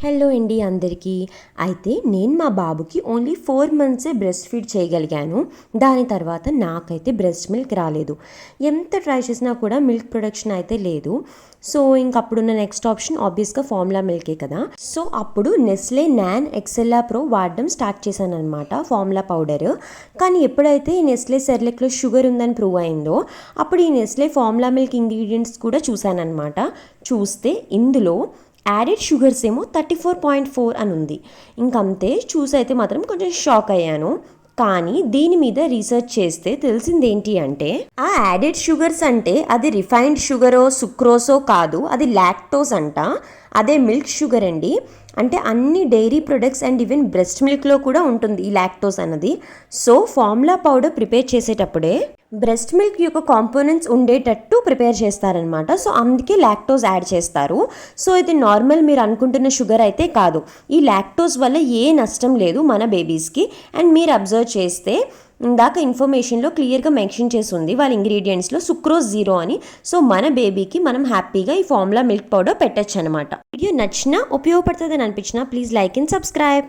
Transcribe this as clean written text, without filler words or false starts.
Hello అండి అందరికీ. అయితే నేను మా బాబుకి ఓన్లీ 4 మంత్సే బ్రెస్ట్ ఫీడ్ చేయగలిగాను. దాని తర్వాత నాకైతే బ్రెస్ట్ మిల్క్ రాలేదు. ఎంత ట్రై చేసినా కూడా మిల్క్ ప్రొడక్షన్ అయితే లేదు. సో ఇంకప్పుడున్న నెక్స్ట్ ఆప్షన్ ఆబ్వియస్గా ఫార్ములా మిల్కే కదా. సో అప్పుడు నెస్లే నాన్ ఎక్సెల్లా ప్రో వాడడం స్టార్ట్ చేశాను అనమాట, ఫార్ములా పౌడర్. కానీ ఎప్పుడైతే ఈ నెస్లే సెర్లెక్లో షుగర్ ఉందని ప్రూవ్ అయిందో అప్పుడు ఈ నెస్లే ఫార్ములా మిల్క్ ఇంగ్రీడియంట్స్ కూడా చూశానమాట. చూస్తే ఇందులో యాడెడ్ షుగర్స్ ఏమో 34.4 అని ఉంది. ఇంకంతే, చూసైతే మాత్రం కొంచెం షాక్ అయ్యాను. కానీ దీని మీద రీసెర్చ్ చేస్తే తెలిసింది ఏంటి అంటే, ఆ యాడెడ్ షుగర్స్ అంటే అది రిఫైన్డ్ షుగరో సుక్రోసో కాదు, అది లాక్టోస్ అంట. అదే మిల్క్ షుగర్ అండి. అంటే అన్ని dairy products and even breast మిల్క్లో కూడా ఉంటుంది ఈ లాక్టోస్ అన్నది. సో ఫార్ములా పౌడర్ ప్రిపేర్ చేసేటప్పుడే బ్రెస్ట్ మిల్క్ యొక్క కాంపోనెంట్స్ ఉండేటట్టు ప్రిపేర్ చేస్తారనమాట. సో అందుకే లాక్టోస్ యాడ్ చేస్తారు. సో ఇది నార్మల్ మీరు అనుకుంటున్న షుగర్ అయితే కాదు. ఈ లాక్టోస్ వల్ల ఏ నష్టం లేదు మన బేబీస్కి. అండ్ మీరు అబ్జర్వ్ చేస్తే ఇందాక ఇన్ఫర్మేషన్లో క్లియర్గా మెన్షన్ చేసి ఉంది వాళ్ళ ఇంగ్రీడియంట్స్లో సుక్రోజ్ 0 అని. సో మన బేబీకి మనం హ్యాపీగా ఈ ఫార్ములా మిల్క్ పౌడర్ పెట్టచ్చు అనమాట. వీడియో నచ్చినా ఉపయోగపడుతుందని అనిపించినా ప్లీజ్ లైక్ అండ్ సబ్స్క్రైబ్.